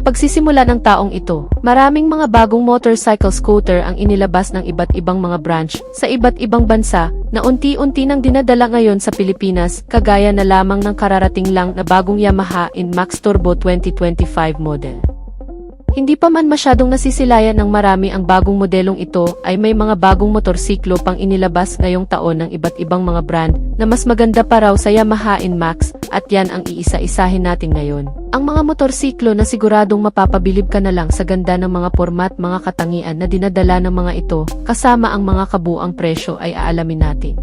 Sa pagsisimula ng taong ito, maraming mga bagong motorcycle scooter ang inilabas ng iba't ibang mga branch sa iba't ibang bansa na unti-unti nang dinadala ngayon sa Pilipinas, kagaya na lamang ng kararating lang na bagong Yamaha NMAX Turbo 2025 model. Hindi pa man masyadong nasisilayan ng marami ang bagong modelong ito, ay may mga bagong motorsiklo pang inilabas ngayong taon ng iba't ibang mga brand na mas maganda pa raw sa Yamaha NMAX, at yan ang iisa-isahin natin ngayon. Ang mga motorsiklo na siguradong mapapabilib ka na lang sa ganda ng mga format, mga katangian na dinadala ng mga ito, kasama ang mga kabuang presyo ay aalamin natin.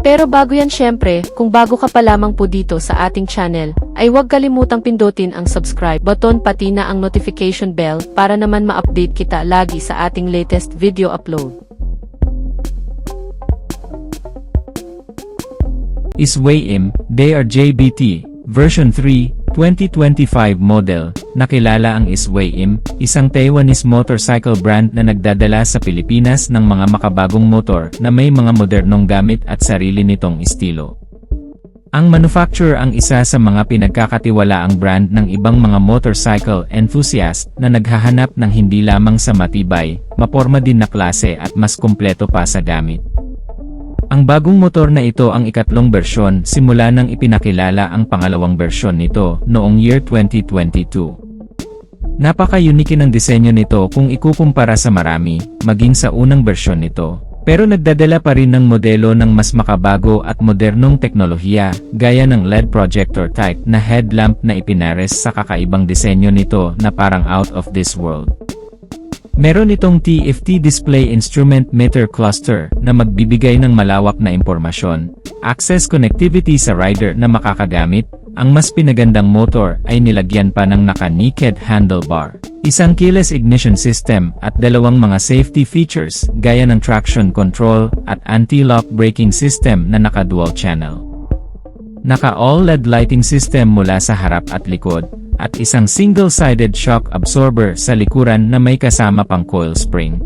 Pero bago yan, syempre, kung bago ka pa lamang po dito sa ating channel, ay huwag kalimutang pindutin ang subscribe button pati na ang notification bell para naman ma-update kita lagi sa ating latest video upload. Isway-im, DRJBT, version 3, 2025 model. Nakilala ang Isway-im, isang Taiwanese motorcycle brand na nagdadala sa Pilipinas ng mga makabagong motor na may mga modernong gamit at sarili nitong estilo. Ang manufacturer ang isa sa mga pinagkakatiwalaang brand ng ibang mga motorcycle enthusiast na naghahanap ng hindi lamang sa matibay, maporma din na klase at mas kumpleto pa sa gamit. Ang bagong motor na ito ang ikatlong bersyon simula nang ipinakilala ang pangalawang bersyon nito noong year 2022. Napaka-unique ng disenyo nito kung ikukumpara sa marami, maging sa unang bersyon nito. Pero nagdadala pa rin ng modelo ng mas makabago at modernong teknolohiya, gaya ng LED projector type na headlamp na ipinares sa kakaibang disenyo nito na parang out of this world. Meron itong TFT display instrument meter cluster na magbibigay ng malawak na impormasyon, access connectivity sa rider na makakagamit. Ang mas pinagandang motor ay nilagyan pa ng naka-naked handlebar, isang keyless ignition system at dalawang mga safety features gaya ng traction control at anti-lock braking system na naka-dual channel. Naka-all-LED lighting system mula sa harap at likod, at isang single-sided shock absorber sa likuran na may kasama pang coil spring.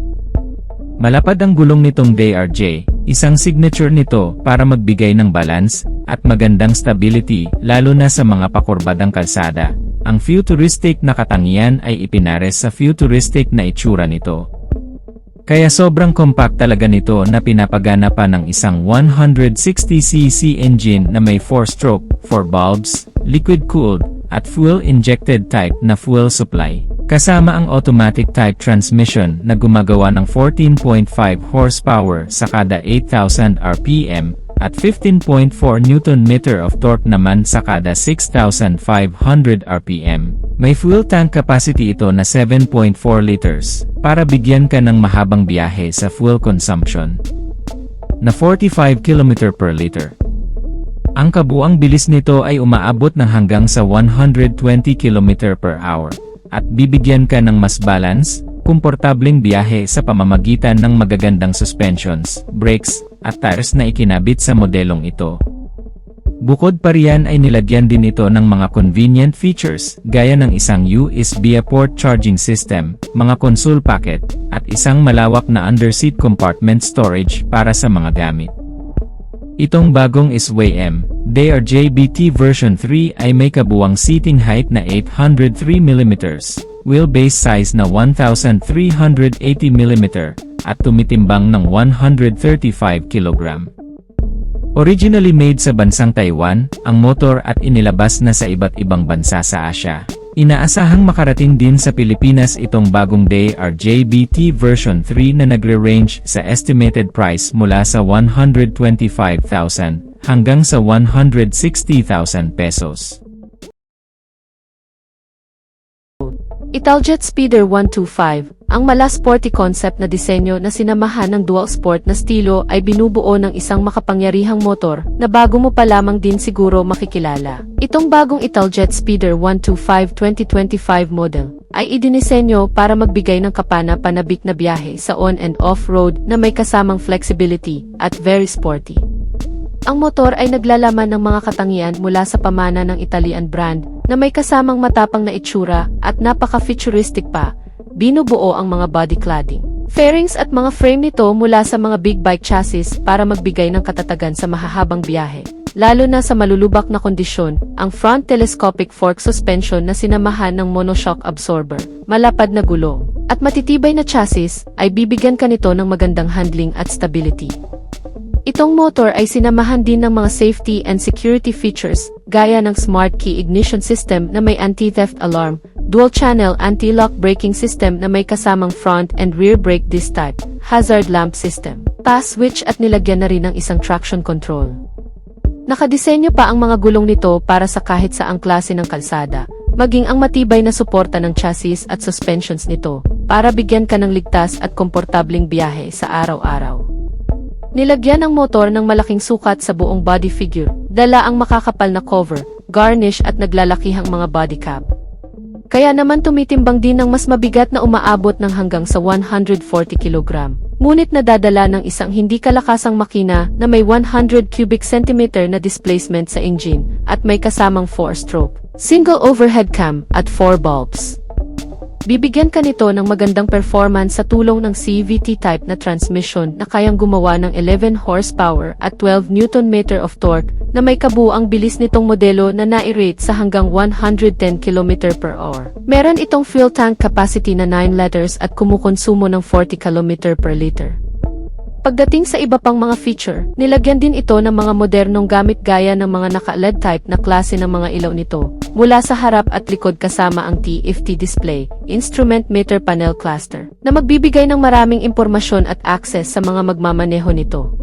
Malapad ang gulong nitong DRJ, isang signature nito para magbigay ng balance at magandang stability lalo na sa mga pakurbadang kalsada. Ang futuristic na katangian ay ipinares sa futuristic na itsura nito. Kaya sobrang compact talaga nito na pinapagana pa ng isang 160cc engine na may 4-stroke, 4 bulbs, liquid-cooled, at fuel-injected type na fuel supply. Kasama ang automatic type transmission na gumagawa ng 14.5 horsepower sa kada 8,000 RPM at 15.4 Nm of torque naman sa kada 6,500 RPM. May fuel tank capacity ito na 7.4 liters para bigyan ka ng mahabang biyahe sa fuel consumption na 45 km per liter. Ang kabuang bilis nito ay umaabot ng hanggang sa 120 km per hour. At bibigyan ka ng mas balance, komportableng biyahe sa pamamagitan ng magagandang suspensions, brakes, at tires na ikinabit sa modelong ito. Bukod pa riyan ay nilagyan din ito ng mga convenient features, gaya ng isang USB port charging system, mga console packet, at isang malawak na underseat compartment storage para sa mga gamit. Itong bagong Isway-im, DRJBT version 3 ay may kabuwang seating height na 803mm, wheelbase size na 1,380mm, at tumitimbang ng 135 kg. Originally made sa bansang Taiwan, ang motor at inilabas na sa iba't ibang bansa sa Asia. Inaasahang makarating din sa Pilipinas itong bagong DRJBT version 3 na nagre-range sa estimated price mula sa 125,000 hanggang sa 160,000 pesos. Italjet Speeder 125, ang mala-sporty concept na disenyo na sinamahan ng dual sport na stilo ay binubuo ng isang makapangyarihang motor na bago mo pa lamang din siguro makikilala. Itong bagong Italjet Speeder 125 2025 model ay idinisenyo para magbigay ng kapana-panabik na biyahe sa on and off-road na may kasamang flexibility at very sporty. Ang motor ay naglalaman ng mga katangian mula sa pamana ng Italian brand na may kasamang matapang na itsura at napaka-futuristic pa. Binubuo ang mga body cladding, fairings at mga frame nito mula sa mga big bike chassis para magbigay ng katatagan sa mahahabang biyahe. lalo na sa malulubak na kondisyon. Ang front telescopic fork suspension na sinamahan ng monoshock absorber, malapad na gulong, at matitibay na chassis ay bibigyan ka nito ng magandang handling at stability. Itong motor ay sinamahan din ng mga safety and security features gaya ng smart key ignition system na may anti-theft alarm, dual-channel anti-lock braking system na may kasamang front and rear brake disc type, hazard lamp system, pass switch at nilagyan na rin ng isang traction control. Nakadisenyo pa ang mga gulong nito para sa kahit saang klase ng kalsada, maging ang matibay na suporta ng chassis at suspensions nito para bigyan ka ng ligtas at komportabling biyahe sa araw-araw. Nilagyan ng motor ng malaking sukat sa buong body figure, dala ang makakapal na cover, garnish at naglalakihang mga body cap. Kaya naman tumitimbang din ng mas mabigat na umaabot ng hanggang sa 140 kg. Ngunit nadadala ng isang hindi kalakasang makina na may 100 cubic centimeter na displacement sa engine at may kasamang 4-stroke, single overhead cam at 4 bulbs. Bibigyan ka nito ng magandang performance sa tulong ng CVT type na transmission na kayang gumawa ng 11 horsepower at 12 Nm of torque na may kabuuang bilis nitong modelo na nai-rate sa hanggang 110 km/h. Meron itong fuel tank capacity na 9 liters at kumukonsumo ng 40 km/liter. Pagdating sa iba pang mga feature, nilagyan din ito ng mga modernong gamit gaya ng mga naka-LED type na klase ng mga ilaw nito, mula sa harap at likod kasama ang TFT display, instrument meter panel cluster, na magbibigay ng maraming impormasyon at access sa mga magmamaneho nito.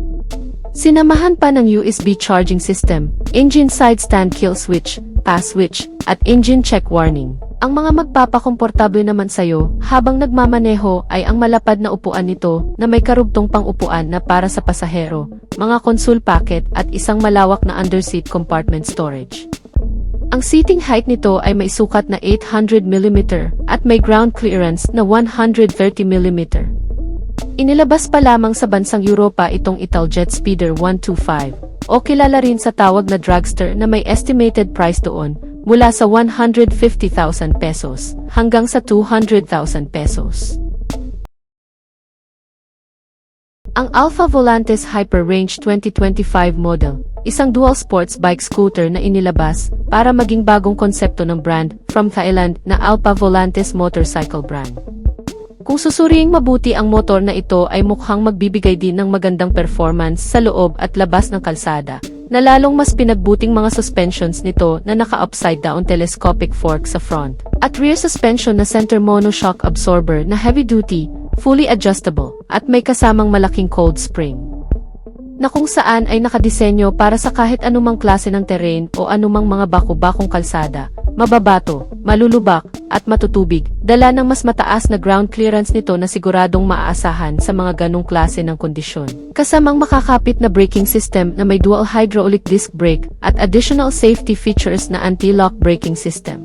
Sinamahan pa ng USB charging system, engine side stand kill switch, pass switch, at engine check warning. Ang mga magpapakomportable naman sa'yo habang nagmamaneho ay ang malapad na upuan nito na may karugtong pang-upuan na para sa pasahero, mga console pocket at isang malawak na underseat compartment storage. Ang seating height nito ay may sukat na 800 mm at may ground clearance na 130 mm. Inilabas pa lamang sa bansang Europa itong Italjet Speeder 125 o kilala rin sa tawag na dragster na may estimated price doon mula sa 150,000 pesos hanggang sa 200,000 pesos. Ang Alpha Volantes Hyper Range 2025 model, isang dual sports bike scooter na inilabas para maging bagong konsepto ng brand from Thailand na Alpha Volantes motorcycle brand. Kung susuriing mabuti ang motor na ito ay mukhang magbibigay din ng magandang performance sa loob at labas ng kalsada, na lalong mas pinagbuting mga suspensions nito na naka-upside down telescopic fork sa front, at rear suspension na center monoshock absorber na heavy-duty, fully adjustable, at may kasamang malaking cold spring, na kung saan ay nakadisenyo para sa kahit anumang klase ng terrain o anumang mga baku-bakong kalsada, mababato, malulubak, at matutubig, dala ng mas mataas na ground clearance nito na siguradong maaasahan sa mga ganong klase ng kondisyon. Kasamang makakapit na braking system na may dual hydraulic disc brake at additional safety features na anti-lock braking system.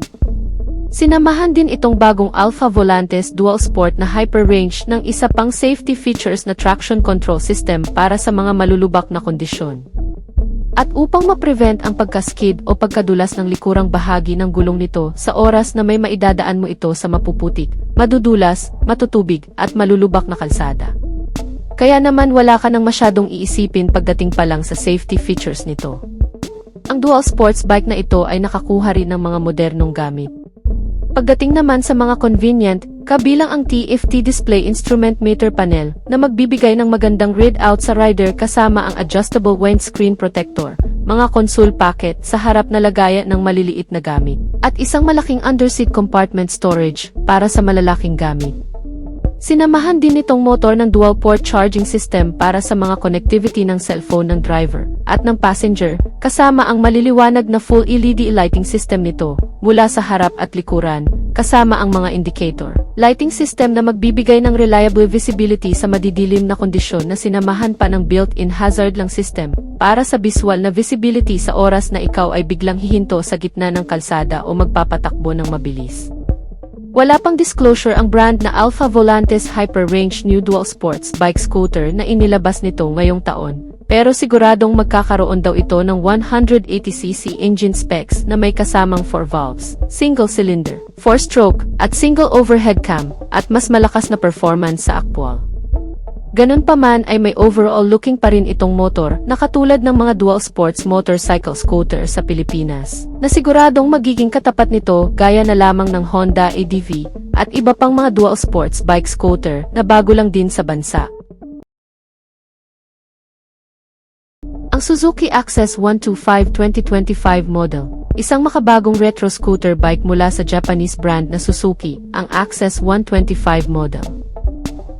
Sinamahan din itong bagong Alpha Volantes Dual Sport na Hyper Range ng isa pang safety features na traction control system para sa mga malulubak na kondisyon. At upang ma-prevent ang pagkaskid o pagkadulas ng likurang bahagi ng gulong nito sa oras na may maidadaan mo ito sa mapuputik, madudulas, matutubig, at malulubak na kalsada. Kaya naman wala ka nang masyadong iisipin pagdating pa lang sa safety features nito. Ang dual sports bike na ito ay nakakuha rin ng mga modernong gamit. Pagdating naman sa mga convenient, kabilang ang TFT display instrument meter panel na magbibigay ng magandang readout sa rider kasama ang adjustable windscreen protector, mga console pocket sa harap na lagayan ng maliliit na gamit, at isang malaking underseat compartment storage para sa malalaking gamit. Sinamahan din nitong motor ng dual-port charging system para sa mga connectivity ng cellphone ng driver at ng passenger, kasama ang maliliwanag na full LED lighting system nito mula sa harap at likuran, kasama ang mga indicator. Lighting system na magbibigay ng reliable visibility sa madidilim na kondisyon na sinamahan pa ng built-in hazard lang system para sa visual na visibility sa oras na ikaw ay biglang hihinto sa gitna ng kalsada o magpapatakbo ng mabilis. Wala pang disclosure ang brand na Alpha Volantes Hyper Range New Dual Sports Bike Scooter na inilabas nito ngayong taon, pero siguradong magkakaroon daw ito ng 180cc engine specs na may kasamang 4 valves, single cylinder, 4-stroke, at single overhead cam, at mas malakas na performance sa aktwal. Ganun pa man ay may overall looking pa rin itong motor na katulad ng mga dual sports motorcycle scooter sa Pilipinas, na siguradong magiging katapat nito gaya na lamang ng Honda ADV at iba pang mga dual sports bike scooter na bago lang din sa bansa. Ang Suzuki Access 125 2025 model, isang makabagong retro scooter bike mula sa Japanese brand na Suzuki, ang Access 125 model.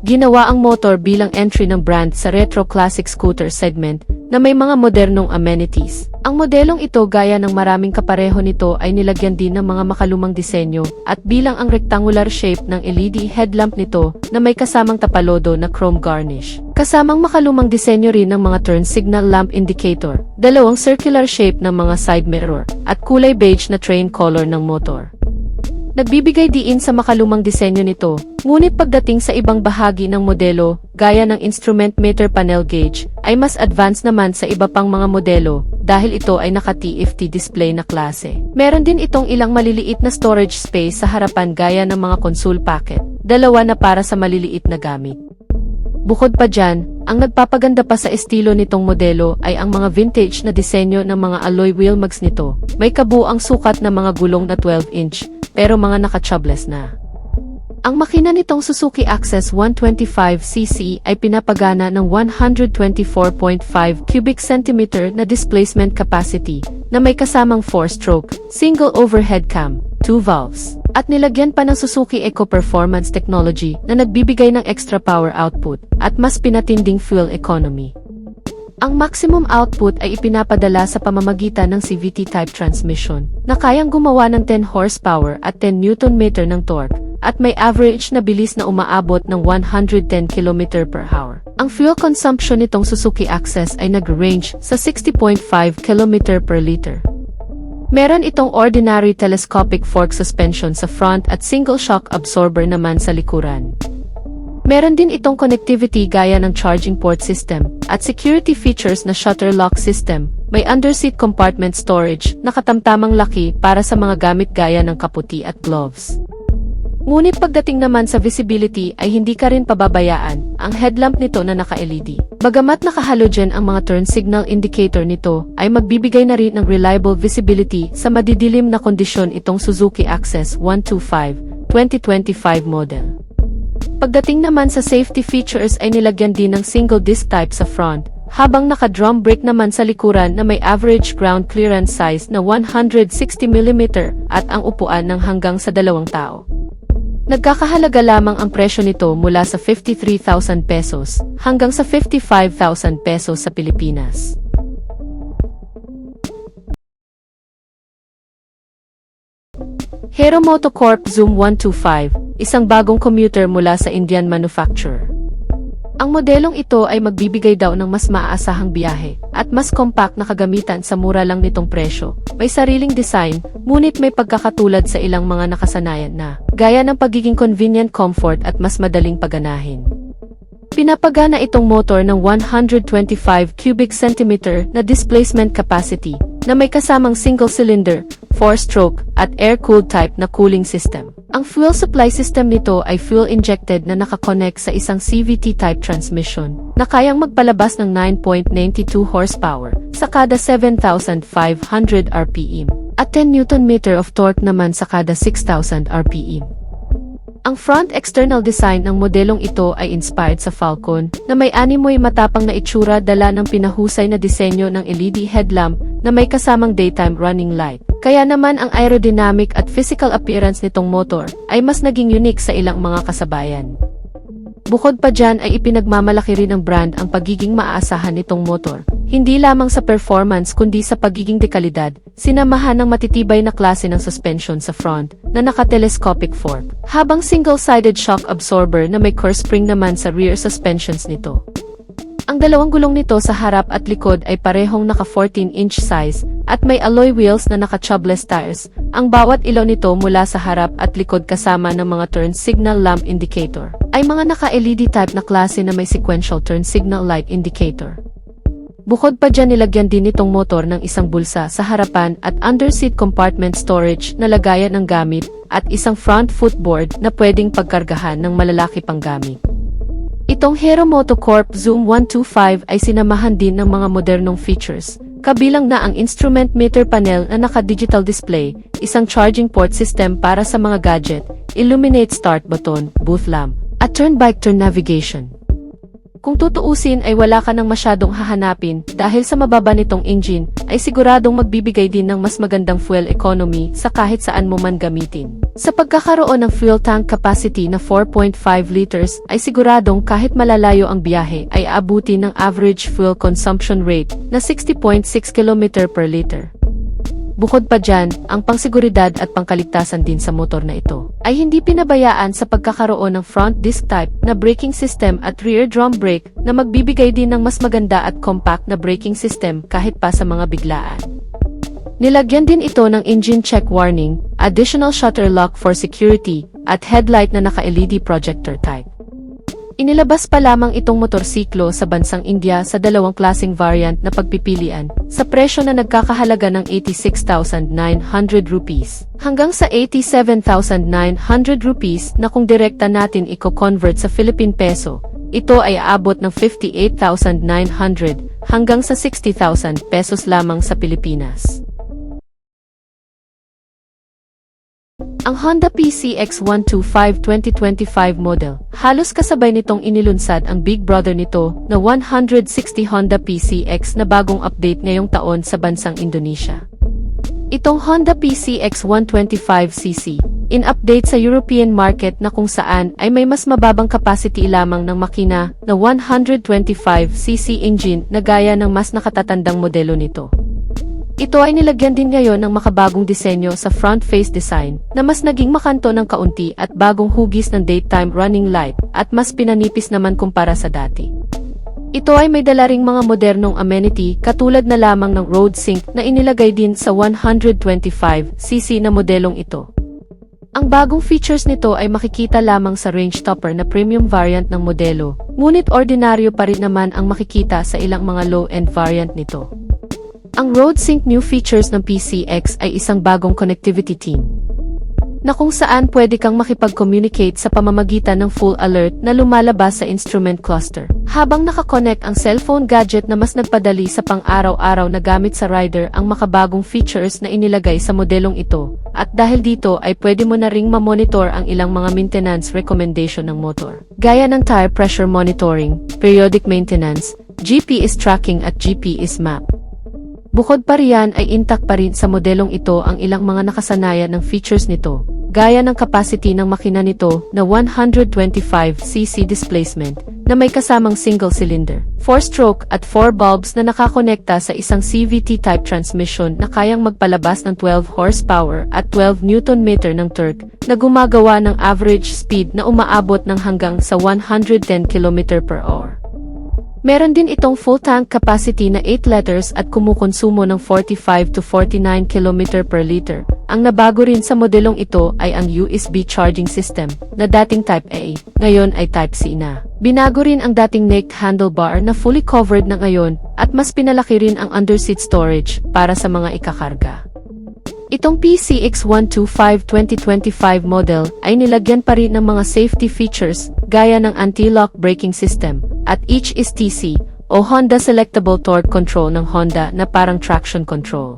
Ginawa ang motor bilang entry ng brand sa retro classic scooter segment na may mga modernong amenities. Ang modelong ito gaya ng maraming kapareho nito ay nilagyan din ng mga makalumang disenyo at bilang ang rectangular shape ng LED headlamp nito na may kasamang tapalodo na chrome garnish. Kasamang makalumang disenyo rin ng mga turn signal lamp indicator, dalawang circular shape ng mga side mirror, at kulay beige na train color ng motor. Nagbibigay diin sa makalumang disenyo nito, ngunit pagdating sa ibang bahagi ng modelo, gaya ng instrument meter panel gauge, ay mas advanced naman sa iba pang mga modelo, dahil ito ay naka-TFT display na klase. Meron din itong ilang maliliit na storage space sa harapan gaya ng mga console pocket, dalawa na para sa maliliit na gamit. Bukod pa dyan, ang nagpapaganda pa sa estilo nitong modelo ay ang mga vintage na disenyo ng mga alloy wheel mags nito. May kabuang sukat na mga gulong na 12-inch, pero mga naka-tubeless na. Ang makina nitong Suzuki Access 125cc ay pinapagana ng 124.5 cubic centimeter na displacement capacity na may kasamang 4-stroke, single overhead cam, 2 valves, at nilagyan pa ng Suzuki Eco Performance Technology na nagbibigay ng extra power output at mas pinatinding fuel economy. Ang maximum output ay ipinapadala sa pamamagitan ng CVT-type transmission na kayang gumawa ng 10 horsepower at 10 Nm ng torque at may average na bilis na umaabot ng 110 km/h. Ang fuel consumption nitong Suzuki Access ay nag-range sa 60.5 km/L. Meron itong ordinary telescopic fork suspension sa front at single shock absorber naman sa likuran. Meron din itong connectivity gaya ng charging port system at security features na shutter lock system. May underseat compartment storage na katamtamang laki para sa mga gamit gaya ng kaputi at gloves. Ngunit pagdating naman sa visibility ay hindi ka rin pababayaan ang headlamp nito na naka-LED. Bagamat naka-halogen ang mga turn signal indicator nito ay magbibigay na rin ng reliable visibility sa madidilim na kondisyon itong Suzuki Access 125 2025 model. Pagdating naman sa safety features ay nilagyan din ng single disc type sa front, habang naka-drum brake naman sa likuran na may average ground clearance size na 160 mm at ang upuan ng hanggang sa 2 tao. Nagkakahalaga lamang ang presyo nito mula sa 53,000 pesos hanggang sa 55,000 pesos sa Pilipinas. Hero Motocorp Zoom 125, isang bagong commuter mula sa Indian manufacturer. Ang modelong ito ay magbibigay daw ng mas maaasahang biyahe at mas compact na kagamitan sa mura lang nitong presyo. May sariling design, ngunit may pagkakatulad sa ilang mga nakasanayan na, gaya ng pagiging convenient comfort at mas madaling paganahin. Pinapagana itong motor ng 125 cubic centimeter na displacement capacity na may kasamang single-cylinder, 4-stroke, at air-cooled type na cooling system. Ang fuel supply system nito ay fuel-injected na nakakonect sa isang CVT-type transmission na kayang magpalabas ng 9.92 horsepower sa kada 7,500 RPM at 10 Nm of torque naman sa kada 6,000 RPM. Ang front external design ng modelong ito ay inspired sa Falcon na may animoy matapang na itsura dala ng pinahusay na disenyo ng LED headlamp na may kasamang daytime running light. Kaya naman ang aerodynamic at physical appearance nitong motor ay mas naging unique sa ilang mga kasabayan. Bukod pa dyan ay ipinagmamalaki rin ng brand ang pagiging maaasahan nitong motor. Hindi lamang sa performance kundi sa pagiging dekalidad, sinamahan ng matitibay na klase ng suspension sa front na naka-telescopic fork, habang single-sided shock absorber na may core spring naman sa rear suspensions nito. Ang dalawang gulong nito sa harap at likod ay parehong naka 14-inch size at may alloy wheels na naka-tubeless tires. Ang bawat ilaw nito mula sa harap at likod kasama ng mga turn signal lamp indicator ay mga naka-LED type na klase na may sequential turn signal light indicator. Bukod pa dyan nilagyan din nitong motor ng isang bulsa sa harapan at underseat compartment storage na lagayan ng gamit at isang front footboard na pwedeng pagkargahan ng malalaki pang gamit. Itong Hero Motocorp Zoom 125 ay sinamahan din ng mga modernong features, kabilang na ang instrument meter panel na naka-digital display, isang charging port system para sa mga gadget, illuminate start button, booth lamp, at turn-by-turn navigation. Kung tutuusin ay wala ka nang masyadong hahanapin dahil sa mababa nitong engine ay siguradong magbibigay din ng mas magandang fuel economy sa kahit saan mo man gamitin. Sa pagkakaroon ng fuel tank capacity na 4.5 liters ay siguradong kahit malalayo ang biyahe ay aabuti ng average fuel consumption rate na 60.6 km per liter. Bukod pa dyan, ang pangseguridad at pangkaligtasan din sa motor na ito ay hindi pinabayaan sa pagkakaroon ng front disc type na braking system at rear drum brake na magbibigay din ng mas maganda at compact na braking system kahit pa sa mga biglaan. Nilagyan din ito ng engine check warning, additional shutter lock for security, at headlight na naka-LED projector type. Inilabas pa lamang itong motorsiklo sa bansang India sa dalawang klaseng variant na pagpipilian, sa presyo na nagkakahalaga ng 86,900 rupees hanggang sa 87,900 rupees na kung direkta natin i-convert sa Philippine peso, ito ay aabot ng 58,900 hanggang sa 60,000 pesos lamang sa Pilipinas. Ang Honda PCX 125 2025 model, halos kasabay nitong inilunsad ang big brother nito na 160 Honda PCX na bagong update ngayong taon sa bansang Indonesia. Itong Honda PCX 125cc, in-update sa European market na kung saan ay may mas mababang capacity lamang ng makina na 125cc engine na gaya ng mas nakatatandang modelo nito. Ito ay nilagyan din ngayon ng makabagong disenyo sa front face design na mas naging makanto ng kaunti at bagong hugis ng daytime running light at mas pinanipis naman kumpara sa dati. Ito ay may dala ring mga modernong amenity katulad na lamang ng road sync na inilagay din sa 125cc na modelong ito. Ang bagong features nito ay makikita lamang sa range topper na premium variant ng modelo, ngunit ordinaryo pa rin naman ang makikita sa ilang mga low-end variant nito. Ang RoadSync new features ng PCX ay isang bagong connectivity team na kung saan pwede kang makipag-communicate sa pamamagitan ng full alert na lumalabas sa instrument cluster habang nakakonect ang cellphone gadget na mas nagpadali sa pang-araw-araw na gamit sa rider ang makabagong features na inilagay sa modelong ito at dahil dito ay pwede mo na ring mamonitor ang ilang mga maintenance recommendation ng motor gaya ng tire pressure monitoring, periodic maintenance, GPS tracking at GPS map. Bukod pa riyan ay intact pa rin sa modelong ito ang ilang mga nakasanayan ng features nito, gaya ng capacity ng makina nito na 125cc displacement na may kasamang single cylinder, 4-stroke at 4 bulbs na nakakonekta sa isang CVT-type transmission na kayang magpalabas ng 12 horsepower at 12 Nm ng torque na gumagawa ng average speed na umaabot ng hanggang sa 110 km/h. Meron din itong full tank capacity na 8 liters at kumukonsumo ng 45 to 49 km per liter. Ang nabago rin sa modelong ito ay ang USB charging system na dating Type A, ngayon ay Type C na. Binago rin ang dating naked handlebar na fully covered na ngayon at mas pinalaki rin ang underseat storage para sa mga ikakarga. Itong PCX 125 2025 model ay nilagyan pa rin ng mga safety features gaya ng anti-lock braking system at HSTC o Honda Selectable Torque Control ng Honda na parang traction control.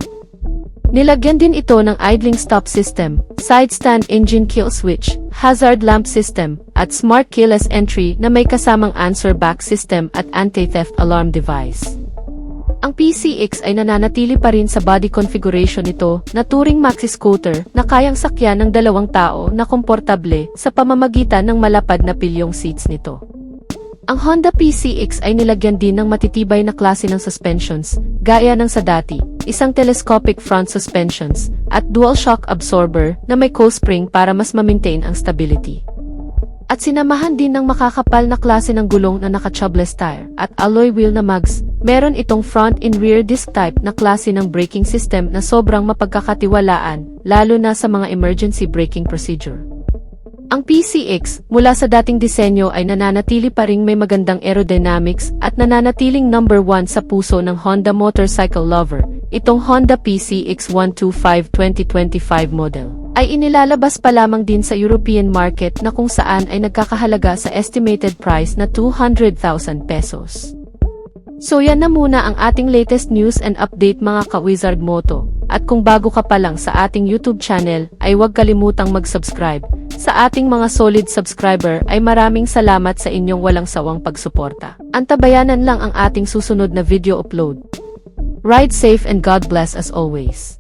Nilagyan din ito ng idling stop system, side stand engine kill switch, hazard lamp system, at smart keyless entry na may kasamang answer back system at anti-theft alarm device. Ang PCX ay nananatili pa rin sa body configuration nito na touring maxi scooter na kayang sakyan ng 2 tao na komportable sa pamamagitan ng malapad na pilyong seats nito. Ang Honda PCX ay nilagyan din ng matitibay na klase ng suspensions, gaya ng sa dati, isang telescopic front suspensions, at dual shock absorber na may co-spring para mas ma-maintain ang stability. At sinamahan din ng makakapal na klase ng gulong na naka-tubeless tire at alloy wheel na mags. Meron itong front and rear disc type na klase ng braking system na sobrang mapagkakatiwalaan, lalo na sa mga emergency braking procedure. Ang PCX, mula sa dating disenyo ay nananatili pa ring may magandang aerodynamics at nananatiling number 1 sa puso ng Honda motorcycle lover. Itong Honda PCX 125 2025 model ay inilalabas pa lamang din sa European market na kung saan ay nagkakahalaga sa estimated price na 200,000 pesos. So yan na muna ang ating latest news and update mga ka-Wizard Moto. At kung bago ka pa lang sa ating YouTube channel, ay huwag kalimutang mag-subscribe. Sa ating mga solid subscriber ay maraming salamat sa inyong walang sawang pagsuporta. Antabayanan lang ang ating susunod na video upload. Ride safe and God bless as always.